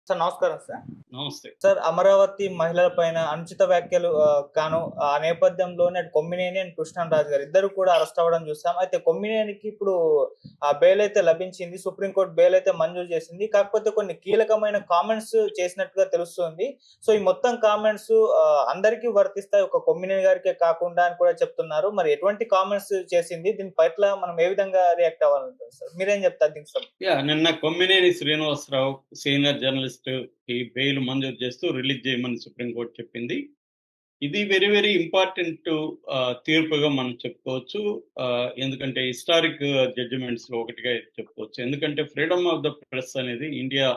Sir నమస్కారం sir. నమస్తే. Sir Amaravati మహిళల పైన అనుచిత వ్యాఖ్యలు ఆ నేపథ్యంలోనే అటు కొమ్మినేని అండ్ కృష్ణంరాజు గారు ఇద్దరు కూడా అరెస్ట్ అవ్వడం చూసాం. అయితే కొమ్మినేనికి ఇప్పుడు బెయిల్ అయితే లభించింది. సుప్రీం కోర్ట్ బెయిల్ అయితే మంజూరు చేసింది. కాకపోతే కొన్ని కీలకమైన కామెంట్స్ చేసినట్టుగా తెలుస్తుంది. సో, ఈ మొత్తం కామెంట్స్ అందరికీ వర్తిస్తాయి. ఒక కొమ్మినేని గారికే కాకుండా అని కూడా చెప్తున్నారు. మరి ఎటువంటి కామెంట్స్ చేసింది? దీని పట్ల మనం ఏ విధంగా రియాక్ట్ అవ్వాలంటారు సార్? మీరేం చెప్తారు దీనికి నిన్న కొమ్మినేని శ్రీనివాసరావు సీనియర్ జర్నలిస్ట్ ఈ బెయిల్ మంజూరు చేస్తూ రిలీజ్ చేయమని సుప్రీంకోర్టు చెప్పింది. ఇది వెరీ వెరీ ఇంపార్టెంట్ తీర్పుగా మనం చెప్పుకోవచ్చు. ఎందుకంటే హిస్టారిక్ జడ్జిమెంట్స్ లో ఒకటిగా చెప్పుకోవచ్చు. ఎందుకంటే ఫ్రీడమ్ ఆఫ్ ద ప్రెస్ అనేది ఇండియా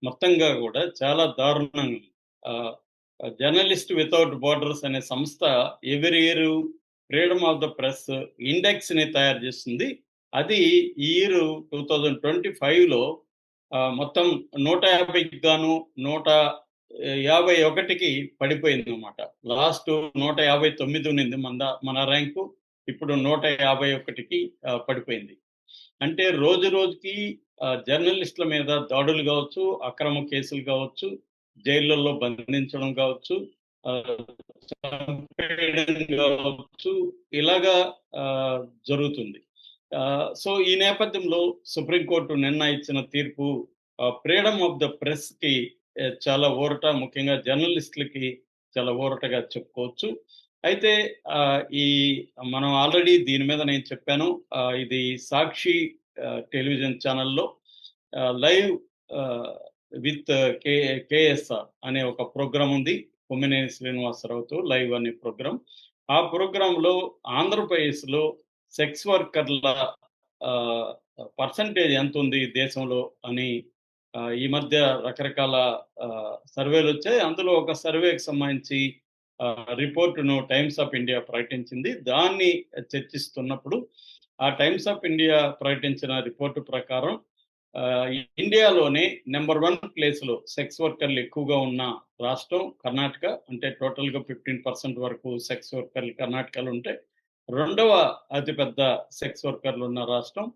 మొత్తంగా కూడా చాలా దారుణంగా జర్నలిస్ట్ వితౌట్ బోర్డర్స్ అనే సంస్థ ఎవరి year freedom of the press index ని తయారు చేస్తుంది. అది ఈ ఇయర్ 2025లో మొత్తం 150కి గాను 151కి పడిపోయిందన్నమాట. లాస్ట్ 159 ఉన్నింది మన ర్యాంకు. ఇప్పుడు 151కి పడిపోయింది. అంటే రోజు రోజుకి జర్నలిస్టుల మీద దాడులు కావచ్చు, అక్రమ కేసులు కావచ్చు, జైళ్ళల్లో బంధించడం కావచ్చు, చంపేయడం కావచ్చు, ఇలాగా జరుగుతుంది. సో ఈ నేపథ్యంలో సుప్రీంకోర్టు నిన్న ఇచ్చిన తీర్పు ఫ్రీడమ్ ఆఫ్ ద ప్రెస్ కి చాలా ఊరట, ముఖ్యంగా జర్నలిస్టులకి చాలా ఊరటగా చెప్పుకోవచ్చు. అయితే ఈ మనం ఆల్రెడీ దీని మీద నేను చెప్పాను. ఇది సాక్షి టెలివిజన్ ఛానల్లో లైవ్ విత్ కేఎస్ఆర్ అనే ఒక ప్రోగ్రాం ఉంది. కొమ్మినేని శ్రీనివాసరావుతో లైవ్ అనే ప్రోగ్రాం. ఆ ప్రోగ్రాంలో ఆంధ్రప్రదేశ్లో సెక్స్ వర్కర్ల పర్సంటేజ్ ఎంత ఉంది దేశంలో అని ఈ మధ్య రకరకాల సర్వేలు వచ్చాయి. అందులో ఒక సర్వేకి సంబంధించి రిపోర్టును టైమ్స్ ఆఫ్ ఇండియా ప్రకటించింది. దాన్ని చర్చిస్తున్నప్పుడు ఆ టైమ్స్ ఆఫ్ ఇండియా ప్రకటించిన రిపోర్టు ప్రకారం ఇండియాలోనే నెంబర్ 1 ప్లేస్లో సెక్స్ వర్కర్లు ఎక్కువగా ఉన్న రాష్ట్రం కర్ణాటక. అంటే టోటల్గా 15% వరకు సెక్స్ వర్కర్లు కర్ణాటకలో ఉంటే, రెండవ అతిపెద్ద సెక్స్ వర్కర్లు ఉన్న రాష్ట్రం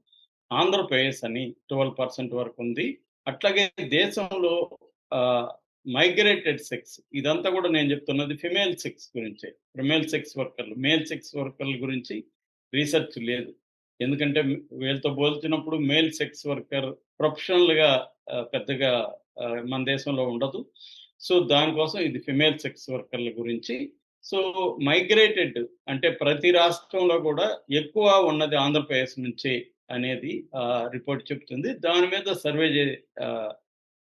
ఆంధ్రప్రదేశ్ అని 12% వరకు ఉంది. అట్లాగే దేశంలో మైగ్రేటెడ్ సెక్స్, ఇదంతా కూడా నేను చెప్తున్నది ఫిమేల్ సెక్స్ గురించే. ఫిమేల్ సెక్స్ వర్కర్లు, మేల్ సెక్స్ వర్కర్ల గురించి రీసెర్చ్ లేదు. ఎందుకంటే వీళ్ళతో పోల్చినప్పుడు మేల్ సెక్స్ వర్కర్ ప్రొఫెషనల్గా పెద్దగా మన దేశంలో ఉండదు. సో దానికోసం ఇది ఫిమేల్ సెక్స్ వర్కర్ల గురించి. సో మైగ్రేటెడ్ అంటే ప్రతి రాష్ట్రంలో కూడా ఎక్కువ ఉన్నది ఆంధ్రప్రదేశ్ నుంచి అనేది రిపోర్ట్ చెప్తుంది. దాని మీద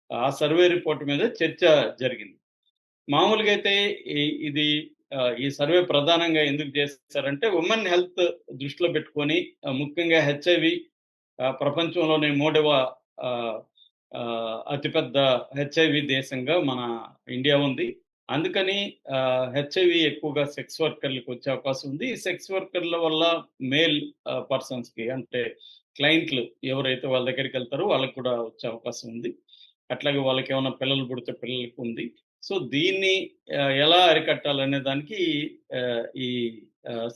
ఆ సర్వే రిపోర్ట్ మీద చర్చ జరిగింది. మామూలుగా అయితే ఇది ఈ సర్వే ప్రధానంగా ఎందుకు చేశారంటే ఉమెన్ హెల్త్ దృష్టిలో పెట్టుకొని, ముఖ్యంగా హెచ్ఐవి ప్రపంచంలోనే 3వ అతిపెద్ద హెచ్ఐవి దేశంగా మన ఇండియా ఉంది. అందుకని హెచ్ఐవి ఎక్కువగా సెక్స్ వర్కర్లకు వచ్చే అవకాశం ఉంది. ఈ సెక్స్ వర్కర్ల వల్ల మేల్ పర్సన్స్‌కి అంటే క్లయింట్లు ఎవరైతే వాళ్ళ దగ్గరికి వెళ్తారో వాళ్ళకి కూడా వచ్చే అవకాశం ఉంది. అట్లాగే వాళ్ళకేమన్నా పిల్లలు పుడితే పిల్లలకి ఉంది. సో దీన్ని ఎలా అరికట్టాలనే దానికి ఈ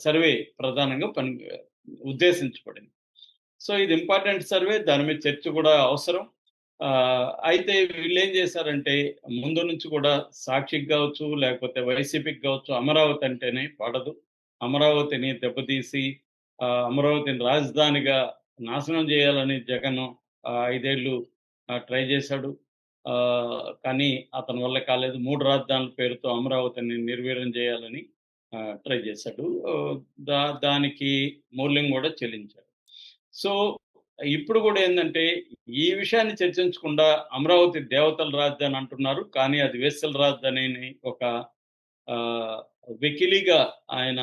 సర్వే ప్రధానంగా ఉద్దేశించబడింది. సో ఇది ఇంపార్టెంట్ సర్వే. దాని మీద చర్చ కూడా అవసరం. అయితే వీళ్ళేం చేశారంటే ముందు నుంచి కూడా సాక్షికి కావచ్చు, లేకపోతే వైసీపీకి కావచ్చు, అమరావతి అంటేనే పడదు. అమరావతిని దెబ్బతీసి అమరావతిని రాజధానిగా నాశనం చేయాలని జగన్ 5 ఏళ్ళు ట్రై చేశాడు. కానీ అతని వల్ల కాలేదు. 3 రాజధానుల పేరుతో అమరావతిని నిర్వీర్యం చేయాలని ట్రై చేశాడు. దానికి మూల్యం కూడా చెల్లించాడు. సో ఇప్పుడు కూడా ఏందంటే ఈ విషయాన్ని చర్చించకుండా అమరావతి దేవతల రాజధాని అంటున్నారు. కానీ అది వేశ్యల రాజధాని అని ఒక వెకిలిగా ఆయన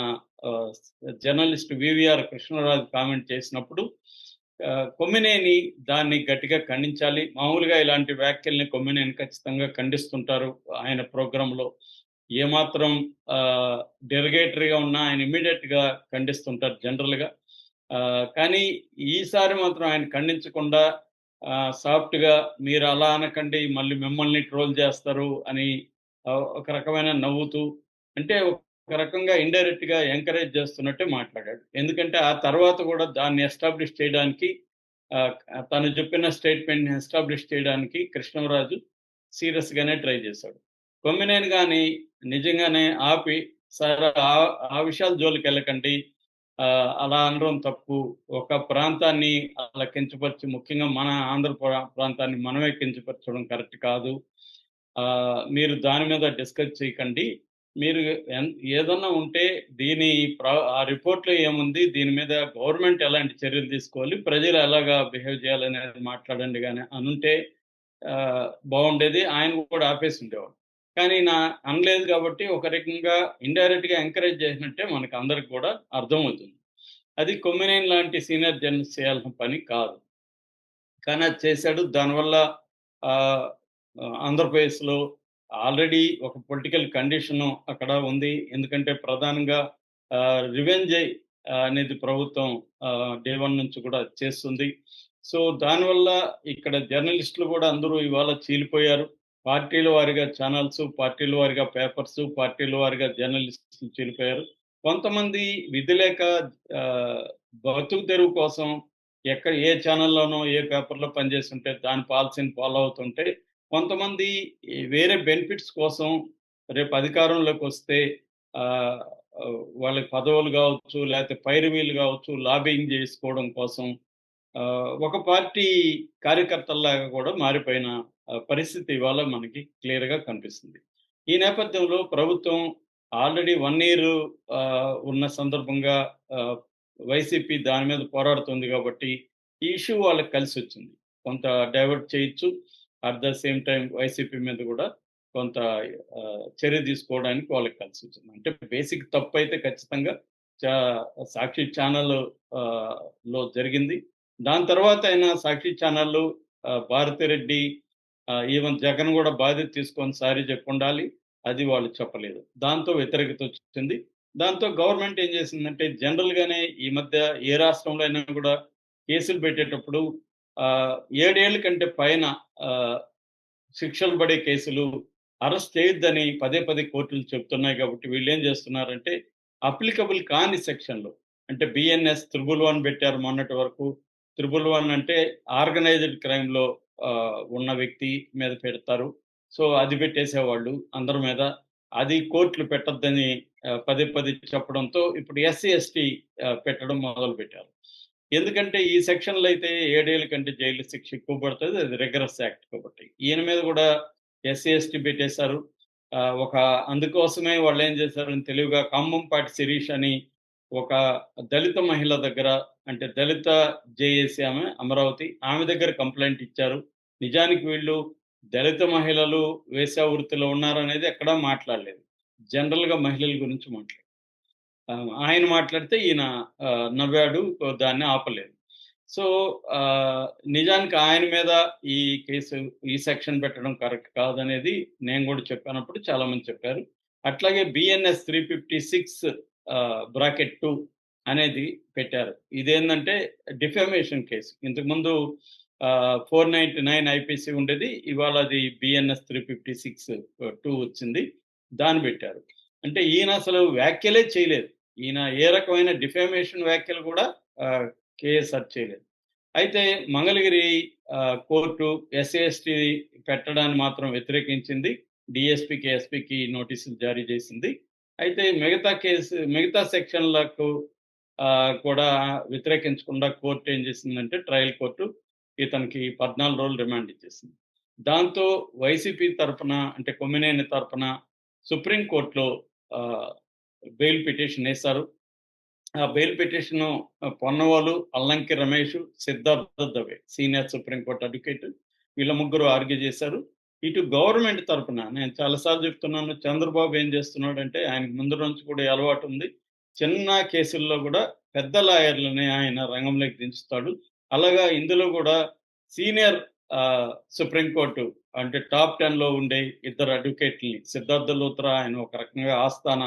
జర్నలిస్ట్ వివిఆర్ కృష్ణరాజు కామెంట్ చేసినప్పుడు కొమ్మినేని దాన్ని గట్టిగా ఖండించాలి. మామూలుగా ఇలాంటి వ్యాఖ్యల్ని కొమ్మినేని ఖచ్చితంగా ఖండిస్తుంటారు. ఆయన ప్రోగ్రాంలో ఏమాత్రం డెరిగేటరీగా ఉన్నా ఆయన ఇమ్మీడియట్‌గా ఖండిస్తుంటారు జనరల్‌గా. కానీ ఈసారి మాత్రం ఆయన ఖండించకుండా సాఫ్ట్‌గా మీరు అలా అనకండి, మళ్ళీ మిమ్మల్ని ట్రోల్ చేస్తారు అని ఒక రకమైన నవ్వుతూ, అంటే ఒక రకంగా ఇండైరెక్ట్‌గా ఎంకరేజ్ చేస్తున్నట్టే మాట్లాడాడు. ఎందుకంటే ఆ తర్వాత కూడా దాన్ని ఎస్టాబ్లిష్ చేయడానికి తను చెప్పిన స్టేట్మెంట్‌ని ఎస్టాబ్లిష్ చేయడానికి కృష్ణంరాజు సీరియస్ గానే ట్రై చేశాడు. కొమ్మినేని గాని నిజంగానే ఆపి సరే ఆ విషయాల జోలికెళ్ళకండి. అలా అనడం తప్పు. ఒక ప్రాంతాన్ని అలా కించపరిచి ముఖ్యంగా మన ఆంధ్ర ప్రాంతాన్ని మనమే కించపరచడం కరెక్ట్ కాదు. మీరు దాని మీద డిస్కస్ చేయకండి. మీరు ఏదన్నా ఉంటే దీని ఆ రిపోర్ట్‌లో ఏముంది? దీని మీద గవర్నమెంట్ ఎలాంటి చర్యలు తీసుకోవాలి? ప్రజలు ఎలాగా బిహేవ్ చేయాలనేది మాట్లాడండి గాని అనుంటే బావుండేది. ఆయన కూడా ఆపేసుండేవాడు. కానీ అనలేదు కాబట్టి ఒక రకంగా ఇండైరెక్ట్‌గా ఎంకరేజ్ చేసినట్టే మనకందరికి కూడా అర్థమవుతుంది. అది కొమ్మినేని లాంటి సీనియర్ జర్నలిస్ట్ చేయాల్సిన పని కాదు. కానీ అది చేశాడు. దానివల్ల ఆహ్, ఆంధ్రప్రదేశ్‌లో ఆల్రెడీ ఒక పొలిటికల్ కండిషను అక్కడ ఉంది. ఎందుకంటే ప్రధానంగా రివెంజై అనేది ప్రభుత్వం డే 1 నుంచి కూడా చేస్తుంది. సో, దానివల్ల ఇక్కడ జర్నలిస్టులు కూడా అందరూ ఇవాళ చీలిపోయారు. పార్టీల వారీగా ఛానల్సు, పార్టీల వారీగా పేపర్సు, పార్టీల వారీగా జర్నలిస్టులు చీలిపోయారు. కొంతమంది విధి లేక బతుకు తెరువు కోసం ఏ ఛానల్‌లోనో, ఏ పేపర్‌లో పనిచేస్తుంటే దాని పాలసీని ఫాలో అవుతుంటే, కొంతమంది వేరే బెనిఫిట్స్ కోసం రేపు అధికారంలోకొస్తే ఆహ్, వాళ్ళకి పదవులు గావచ్చు, లేతే పైరవీలు గావచ్చు, లాబింగ్ జేసుకోవడం కోసం ఒక పార్టీ కార్యకర్తల్లాగా కూడా మారిపోయిన పరిస్థితి ఇవాళ మనకి క్లియర్‌గా కనిపిస్తుంది. ఈ నేపథ్యంలో ప్రభుత్వం ఆల్రెడీ 1 ఇయర్ ఉన్న సందర్భంగా ఆహ్, వైసీపీ దాని మీద పోరాడుతుంది గాబట్టి, ఈ ఇష్యూ వాళ్ళకి కలిసొచ్చింది. కొంత డైవర్ట్ చేయొచ్చు. At the same time YCP మీద గూడా కొంత చర్య తీసుకోవడానికి వాళ్ళకి కలిసొచ్చింది. అంటే బేసిక్ తప్పైతే ఖచ్చితంగా చా సాక్షి ఛానల్ లో జరిగింది. దాని తర్వాత ఆయన సాక్షి ఛానల్‌లు భారతిరెడ్డి ఈవెన్ జగన్ గూడా బాధ్యత తీసుకొని సారీ చెప్పుండాలి. అది వాళ్ళు చెప్పలేదు. దాంతో వ్యతిరేకత వచ్చింది. దాంతో గవర్నమెంట్ ఏం చేసిందంటే జనరల్‌గానే ఈ మధ్య ఏ రాష్ట్రంలో అయినా గూడా కేసులు పెట్టేటప్పుడు 7 ఏళ్ల కంటే పైన ఆహ్, శిక్షలు పడే కేసులు అరెస్ట్ చేయొద్దని పదే పదే కోర్టులు చెప్తున్నాయి కాబట్టి వీళ్ళేం చేస్తున్నారంటే అప్లికబుల్ కాని సెక్షన్‌లు అంటే బిఎన్ఎస్ 111 పెట్టారు మొన్నటి వరకు. 111 అంటే ఆర్గనైజ్డ్ క్రైమ్‌లో ఉన్న వ్యక్తి మీద పెడతారు. సో, అది పెట్టేసేవాళ్ళు అందరి మీద. అది కోర్టులు పెట్టొద్దని పదే పదే చెప్పడంతో ఇప్పుడు ఎస్సీ, ఎస్టీ పెట్టడం మొదలుపెట్టారు. ఎందుకంటే ఈ సెక్షన్‌లో అయితే 7 ఏళ్ల కంటే జైలు శిక్ష ఎక్కువ పడతది. అది రిగరస్ యాక్ట్ కాబట్టి. ఈయన మీద కూడా ఎస్సీ, ఎస్టీ పెట్టేశారు. అందుకోసమే వాళ్ళేం చేశారు తెలివిగా ఖమ్మంపాటి శిరీష్ అని ఒక దళిత మహిళ దగ్గర అంటే దళిత జేఏసీ ఆమె అమరావతి. ఆమె దగ్గర కంప్లెయింట్ ఇచ్చారు. నిజానికి వీళ్ళు దళిత మహిళలు వేశ్యా వృత్తిలో ఉన్నారనేది ఎక్కడా మాట్లాడలేదు. జనరల్‌గా మహిళల గురించి మాట్లాడారు. ఆయన మాట్లాడితే ఈయన నవ్వాడు. దాన్ని ఆపలేదు. సో, నిజానికి ఆయన మీద ఈ కేసు ఈ సెక్షన్ పెట్టడం కరెక్ట్ కాదనేది నేను గూడా చెప్పానప్పుడు చాలామంది చెప్పారు. అట్లాగే బిఎన్ఎస్ 356 బ్రాకెట్ 2 అనేది పెట్టారు. ఇదేందంటే డిఫమేషన్ కేసు. ఇంతకుముందు 499 ఐపీసీ ఉండేది. ఇవాళ అది బిఎన్ఎస్ 356 2 వచ్చింది. దాన్ని పెట్టారు. అంటే ఈయన అసలు వ్యాఖ్యలే చేయలేదు. ఈయన ఏ రకమైన డిఫమేషన్ వ్యాఖ్యలు కూడా కేఎస్ చేయలేదు. అయితే మంగళగిరి కోర్టు ఎస్సీ, ఎస్టీ పెట్టడాన్ని మాత్రం వ్యతిరేకించింది. డీఎస్పీకి, ఎస్పీకి నోటీసులు జారీ చేసింది. అయితే మిగతా సెక్షన్లకు కూడా వ్యతిరేకించకుండా కోర్టు ఏం చేసిందంటే ట్రయల్ కోర్టు ఇతనికి 14 రోజులు రిమాండ్ ఇచ్చేసింది. దాంతో వైసీపీ తరపున అంటే కొమ్మినేని తరపున సుప్రీం కోర్ట్‌లో బెయిల్ పిటిషన్ ఏశారు. ఆ bail petition Ponnavolu, Allanki Ramesh, Siddhartha Dave senior supreme court advocate వీళ్ళ ముగ్గురు ఆర్గ్యూ చేశారు. ఇటు గవర్నమెంట్ తరపున నేను చాలా సార్లు చెప్తున్నాను చంద్రబాబు ఏం చేస్తున్నాడంటే ఆయనకు ముందు నుంచి కూడా ఈ అలవాటు ఉంది. చిన్న కేసుల్లో కూడా పెద్ద లాయర్‌లని ఆయన రంగంలోకి దించుతాడు. అలాగా ఇందులో కూడా సీనియర్ సుప్రీం కోర్టు అంటే టాప్ 10లో ఉండే ఇద్దరు అడ్వకేట్‌లని సిద్ధార్థ లూత్రా ఆయన ఒక రకంగా ఆస్థాన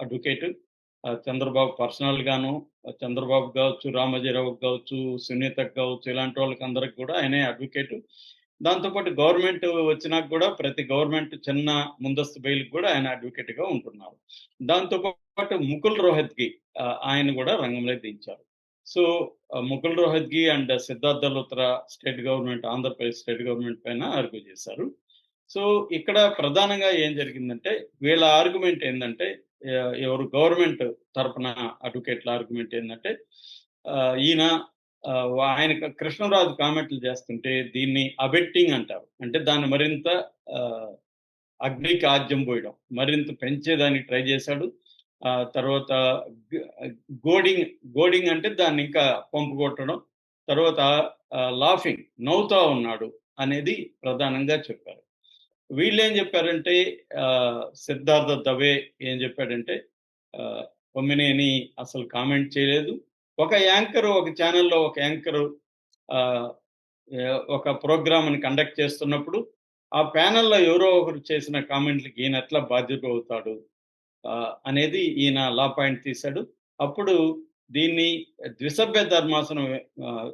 అడ్వకేట్. చంద్రబాబు పర్సనల్ గాను చంద్రబాబు కావచ్చు, రామోజీరావుకి కావచ్చు, సునీతకి కావచ్చు ఇలాంటి వాళ్ళకి అందరికి కూడా ఆయనే అడ్వకేట్. దాంతో పాటు గవర్నమెంట్ వచ్చినాక కూడా ప్రతి గవర్నమెంట్ చిన్న ముందస్తు బెయిల్‌కి కూడా ఆయన అడ్వకేట్‌గా ఉంటున్నారు. దాంతో పాటు ముకుల్ రోహత్గి ఆయన కూడా రంగంలోకి దించారు. So, Mukul Rohatgi and Siddharth Luthra state government, Andhra Pradesh state government పైన ఆర్గ్యూ చేశారు. సో, ఇక్కడ ప్రధానంగా ఏం జరిగిందంటే, వీళ్ళ ఆర్గ్యుమెంట్ ఏందంటే, ఎవరు గవర్నమెంట్ తరపున అడ్వకేట్ల ఆర్గ్యుమెంట్ ఏందంటే, ఈయన ఆయన కృష్ణరాజు కామెంట్లు చేస్తుంటే దీన్ని అబెట్టింగ్ అంటారు. అంటే దాన్ని మరింత ఆహ్, అగ్నికి ఆజ్యం పోయడం, మరింత పెంచేదానికి ట్రై చేశాడు. తర్వాత గ గోడింగ్, గోడింగ్ అంటే దాన్ని ఇంకా పంపు కొట్టడం. తర్వాత లాఫింగ్, నవ్వుతా ఉన్నాడు అనేది ప్రధానంగా చెప్పారు. వీళ్ళేం చెప్పారంటే, సిద్ధార్థ దవే ఏం చెప్పాడంటే, ఆహ్, కొమ్మినేని అసలు కామెంట్ చేయలేదు. ఒక యాంకరు, ఒక ఛానెల్‌లో ఒక యాంకరు ఆహ్, ఒక ప్రోగ్రామ్‌ని కండక్ట్ చేస్తున్నప్పుడు, ఆ ప్యానెల్‌లో ఎవరో ఒకరు చేసిన కామెంట్‌లకి ఈయన ఎట్లా బాధ్యుడవుతాడు అనేది ఈయన లా పాయింట్ తీశాడు. అప్పుడు దీన్ని ద్విసభ్య ధర్మాసనం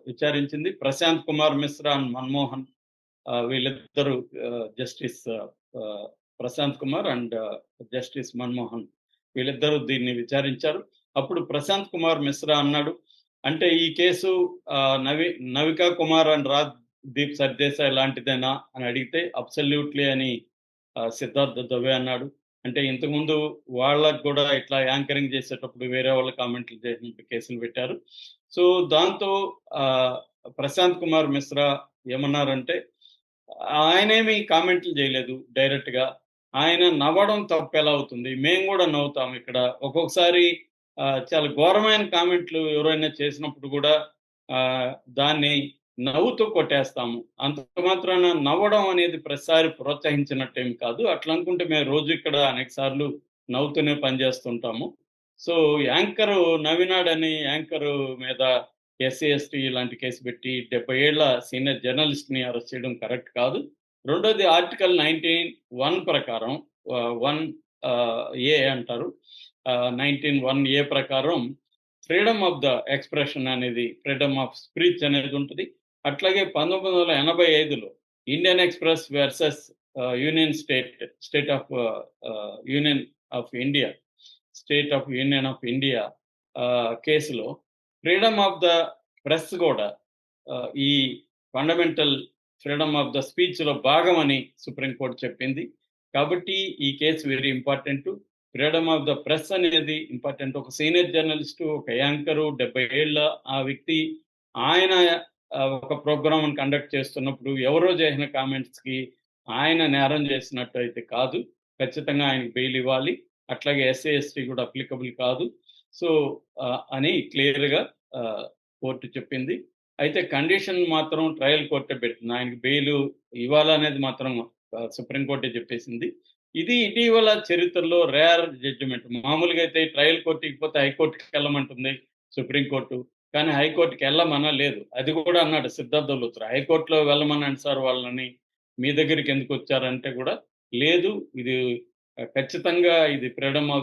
విచారించింది. ప్రశాంత్ కుమార్ మిశ్రా అండ్ మన్మోహన్, వీళ్ళిద్దరూ, Justice Prashant Kumar and Justice Manmohan, వీళ్ళిద్దరూ దీన్ని విచారించారు. అప్పుడు ప్రశాంత్ కుమార్ మిశ్రా అన్నాడు, అంటే ఈ కేసు నవికా కుమార్ అండ్ రాజ్‌దీప్ సర్దేశాయ్ లాంటిదేనా అని అడిగితే అబ్సల్యూట్‌లీ అని సిద్ధార్థ దవే అన్నాడు. అంటే ఇంతకుముందు వాళ్ళకి గూడా ఇట్లా యాంకరింగ్ చేసేటప్పుడు వేరే వాళ్ళు కామెంట్లు చేసినట్టు కేసులు పెట్టారు. సో, దాంతో ప్రశాంత్ కుమార్ మిశ్రా ఏమన్నారంటే, ఆయనేమి కామెంట్లు చేయలేదు డైరెక్ట్‌గా. ఆయన నవ్వడం తప్పెలా అవుతుంది? మేము గూడా నవ్వుతాం ఇక్కడ. ఒక్కొక్కసారి చాలా ఘోరమైన కామెంట్లు ఎవరైనా చేసినప్పుడు గూడా ఆహ్, దాన్ని నవ్వుతూ కొట్టేస్తాము. అంత మాత్రాన నవ్వడం అనేది ప్రతిసారి ప్రోత్సహించినట్టేమి కాదు. అట్లనుకుంటే మేము రోజు ఇక్కడ అనేక సార్లు నవ్వుతూనే పనిచేస్తుంటాము. సో, యాంకరు నవ్వినాడని యాంకరు మీద ఎస్సీ, ఎస్టీ ఇలాంటి కేసు పెట్టి 70 ఏళ్ల సీనియర్ జర్నలిస్ట్‌ని అరెస్ట్ చేయడం కరెక్ట్ కాదు. రెండోది ఆర్టికల్ 19(1) ప్రకారం 1 ఏ అంటారు. 19(1) ఏ ప్రకారం ఫ్రీడమ్ ఆఫ్ ద ఎక్స్‌ప్రెషన్ అనేది, ఫ్రీడమ్ ఆఫ్ స్పీచ్ అనేది ఉంటది. అట్లాగే 1985లో Indian Express versus state of union of India, కేసులో ఫ్రీడమ్ ఆఫ్ ద ప్రెస్ గూడా ఈ ఫండమెంటల్ ఫ్రీడమ్ ఆఫ్ ద స్పీచ్‌లో భాగమని సుప్రీం కోర్ట్ చెప్పింది. కాబట్టి ఈ case very important. Freedom of the press అనేది ఇంపార్టెంట్. ఒక సీనియర్ జర్నలిస్టు, ఒక యాంకరు, 70 ఏళ్ల ఆ వ్యక్తి, ఆయన ఒక ప్రోగ్రామ్‌ని కండక్ట్ చేస్తున్నప్పుడు ఎవరో చేసిన కామెంట్స్‌కి ఆయన నేరం చేసినట్టు అయితే కాదు. ఖచ్చితంగా ఆయనకి బెయిల్ ఇవ్వాలి. అట్లాగే ఎస్సీ, ఎస్టీ కూడా అప్లికబుల్ కాదు. సో, అని క్లియర్‌గా కోర్ట్ చెప్పింది. అయితే కండిషన్ మాత్రం ట్రయల్ కోర్టే పెట్టింది. ఆయనకి బెయిల్ ఇవ్వాలనేది మాత్రం సుప్రీం కోర్టే చెప్పేసింది. ఇది ఇటీవల చరిత్రలో రేర్ జడ్జిమెంట్. మామూలుగా అయితే ట్రయల్ కోర్ట్ ఇకపోతే హైకోర్ట్‌కెళ్ళమంటుంది సుప్రీం కోర్టు. కానీ హైకోర్ట్‌కెళ్ళమనలేదు. అది కూడా అన్నాడు సిద్ధార్థ లూత్రా. హైకోర్ట్‌లో వెళ్ళమనండి సార్ వాళ్ళని. మీ దగ్గరికెందుకొచ్చారంటే కూడా, లేదు ఇది ఖచ్చితంగా ఇది ఫ్రీడమ్ ఆఫ్ ద